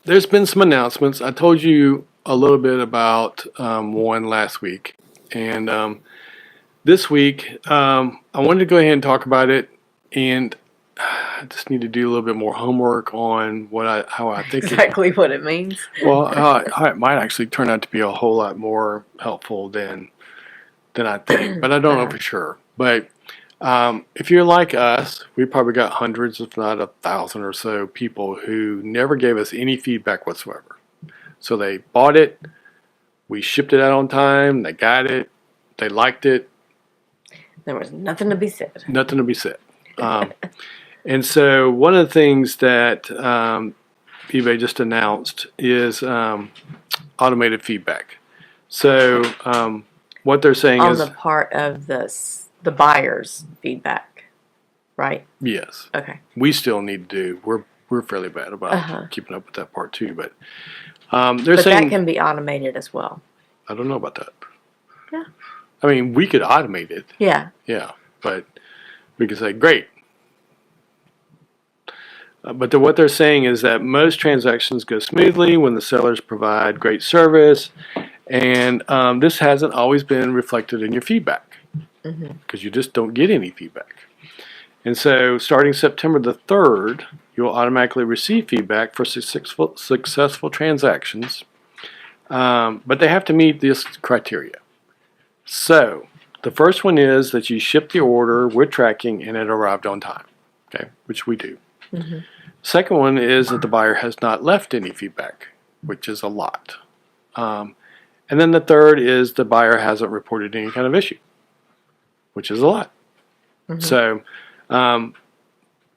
there's been some announcements. I told you a little bit about one last week, and this week I wanted to go ahead and talk about it, and I just need to do a little bit more homework on how I think Exactly what it means. Well, how it might actually turn out to be a whole lot more helpful than I think, but I don't know for sure. But if you're like us, we probably got hundreds, if not 1,000 or so people who never gave us any feedback whatsoever. So they bought it, we shipped it out on time, they got it, they liked it. There was nothing to be said. Nothing to be said. And so one of the things that eBay just announced is automated feedback. So what they're saying On is the part of the buyer's feedback, right? yes. Okay. We still need to do. We're fairly bad about keeping up with that part too. But they're But saying that can be automated as well. I don't know about that. Yeah. I mean, we could automate it. Yeah. Yeah, but we could say great. But what they're saying is that most transactions go smoothly when the sellers provide great service, and this hasn't always been reflected in your feedback because you just don't get any feedback. And so starting September the 3rd, you'll automatically receive feedback for successful transactions, but they have to meet this criteria. So the first one is that you ship the order with tracking and it arrived on time, okay, which we do. Second one is that the buyer has not left any feedback, which is a lot. And then the third is the buyer hasn't reported any kind of issue, which is a lot. So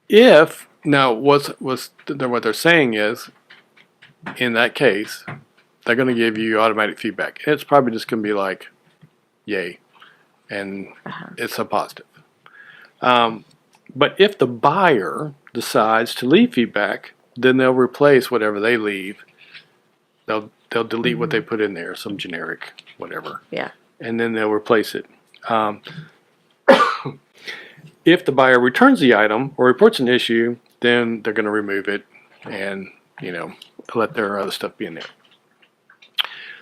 if now what they're saying is, in that case, they're going to give you automatic feedback. It's probably just going to be like, yay, and it's a positive. But if the buyer decides to leave feedback, then they'll replace whatever they leave. They'll delete what they put in there, some generic whatever. Yeah. And then they'll replace it. If the buyer returns the item or reports an issue, then they're going to remove it and let their other stuff be in there.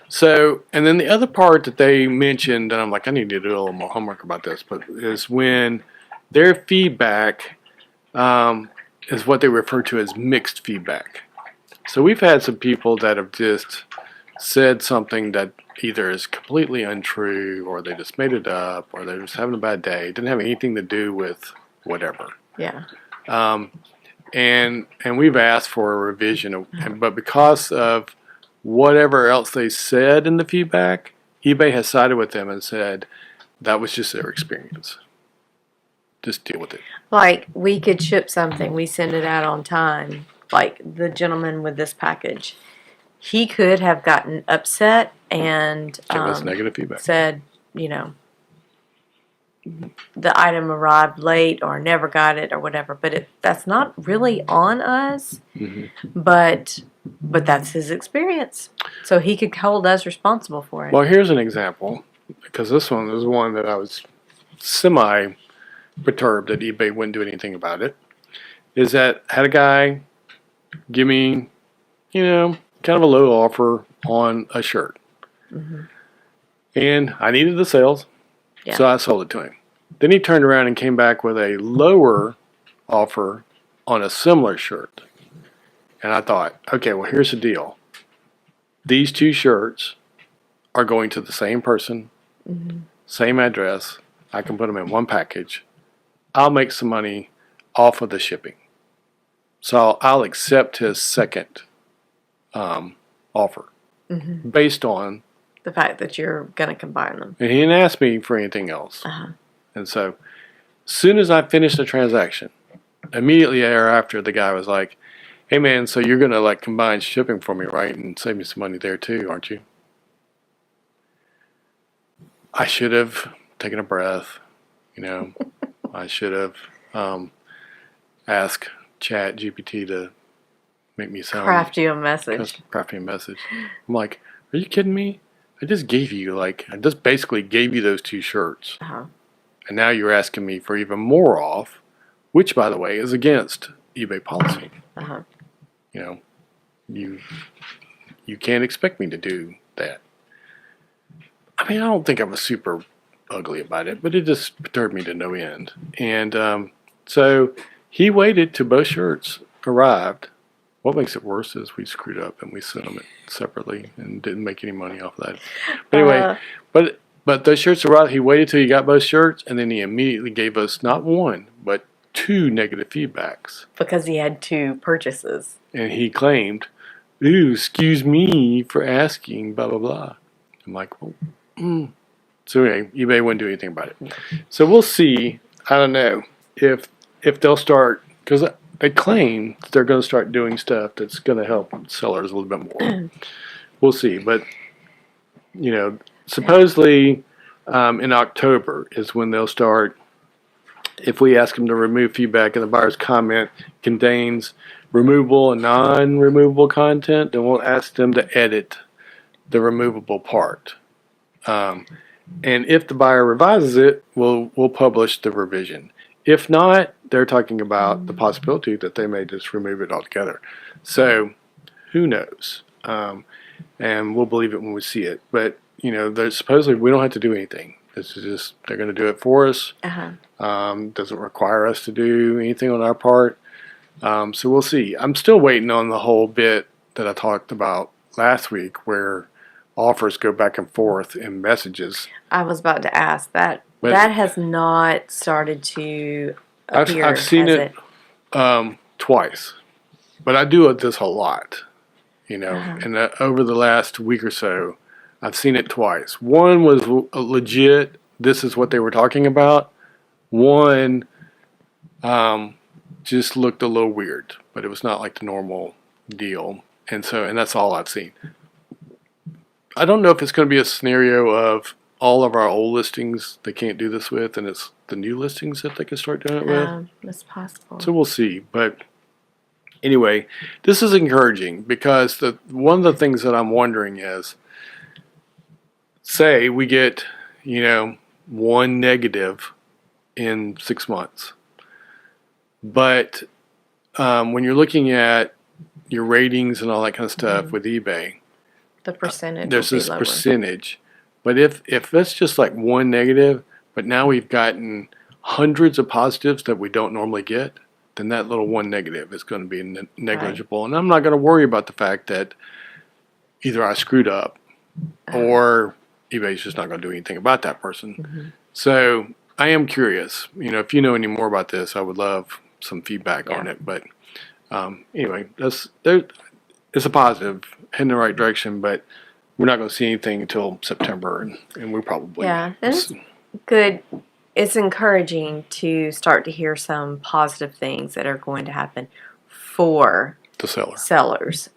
So, and then the other part that they mentioned, and I'm like, I need to do a little more homework about this, but is when their feedback is what they refer to as mixed feedback. So we've had some people that have just said something that either is completely untrue, or they just made it up, or they're just having a bad day. It didn't have anything to do with whatever. Yeah. And we've asked for a revision, but because of whatever else they said in the feedback, eBay has sided with them and said that was just their experience. Just deal with it. Like, we could ship something, we send it out on time. Like the gentleman with this package, he could have gotten upset and Give us negative feedback. said, the item arrived late or never got it or whatever. But that's not really on us. But that's his experience, so he could hold us responsible for it. Well, here's an example, because this one is one that I was semi-perturbed that eBay wouldn't do anything about it, is that I had a guy give me, kind of a low offer on a shirt. And I needed the sales, so I sold it to him. Then he turned around and came back with a lower offer on a similar shirt. And I thought, okay, well, here's the deal. These two shirts are going to the same person, same address. I can put them in one package. I'll make some money off of the shipping. So I'll accept his second offer based on the fact that you're going to combine them. And he didn't ask me for anything else. And so as soon as I finished the transaction, immediately thereafter, the guy was like, hey man, so you're going to combine shipping for me, right? And save me some money there too, aren't you? I should have taken a breath, I should have asked Chat-GPT to make me sound... Craft you a message. Craft me a message. I'm like, are you kidding me? I just gave you, I just basically gave you those two shirts. And now you're asking me for even more off, which, by the way, is against eBay policy. You can't expect me to do that. I mean, I don't think I was super ugly about it, but it just perturbed me to no end. And so he waited till both shirts arrived. What makes it worse is we screwed up and we sent them separately and didn't make any money off of that. But anyway, but those shirts arrived. He waited till he got both shirts, and then he immediately gave us not one but 2 negative feedbacks. Because he had 2 purchases. And he claimed, "Ooh, excuse me for asking, blah blah blah." I'm like, well, So anyway, eBay wouldn't do anything about it. So we'll see. I don't know if they'll start, because they claim that they're going to start doing stuff that's going to help sellers a little bit more. We'll see. But, supposedly in October is when they'll start. If we ask them to remove feedback and the buyer's comment contains removable and non-removable content, then we'll ask them to edit the removable part. And if the buyer revises it, we'll publish the revision. If not, they're talking about the possibility that they may just remove it altogether. So, who knows? And we'll believe it when we see it. But, supposedly we don't have to do anything. This is just, they're going to do it for us. Doesn't require us to do anything on our part. So we'll see. I'm still waiting on the whole bit that I talked about last week where offers go back and forth in messages. I was about to ask that. But that has not started to appear. I've seen it twice, but I do this a lot, and over the last week or so, I've seen it twice. One was legit. This is what they were talking about. One just looked a little weird, but it was not like the normal deal, and that's all I've seen. I don't know if it's going to be a scenario of all of our old listings they can't do this with, and it's the new listings that they can start doing it with. That's possible. So we'll see. But anyway, this is encouraging because one of the things that I'm wondering is, say we get, 1 negative in 6 months. But when you're looking at your ratings and all that kind of stuff with eBay, the percentage. There's this percentage. But if it's just like 1 negative, but now we've gotten hundreds of positives that we don't normally get, then that little 1 negative is going to be negligible. Right. And I'm not going to worry about the fact that either I screwed up or eBay's just not going to do anything about that person. So I am curious. If you know any more about this, I would love some feedback on it. But anyway, it's a positive, heading in the right direction, but we're not going to see anything until September, and we probably it's good. It's encouraging to start to hear some positive things that are going to happen for the sellers,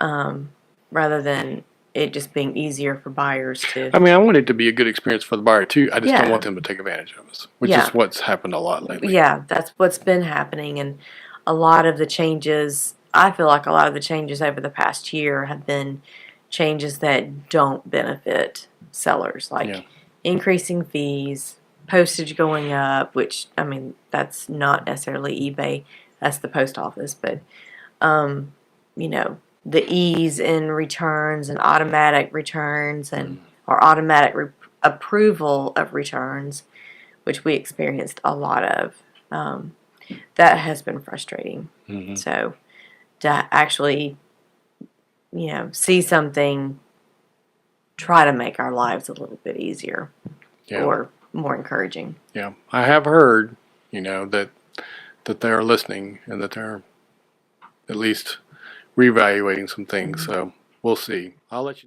rather than it just being easier for buyers to. I mean, I want it to be a good experience for the buyer too. I just don't want them to take advantage of us, which is what's happened a lot lately. Yeah, that's what's been happening, and a lot of the changes. I feel like a lot of the changes over the past year have been changes that don't benefit sellers, like increasing fees, postage going up, which, I mean, that's not necessarily eBay, that's the post office, but, the ease in returns and automatic returns or automatic approval of returns, which we experienced a lot of, that has been frustrating. So to actually, see something try to make our lives a little bit easier or more encouraging. Yeah, I have heard, that they're listening and that they're at least reevaluating some things. So we'll see. I'll let you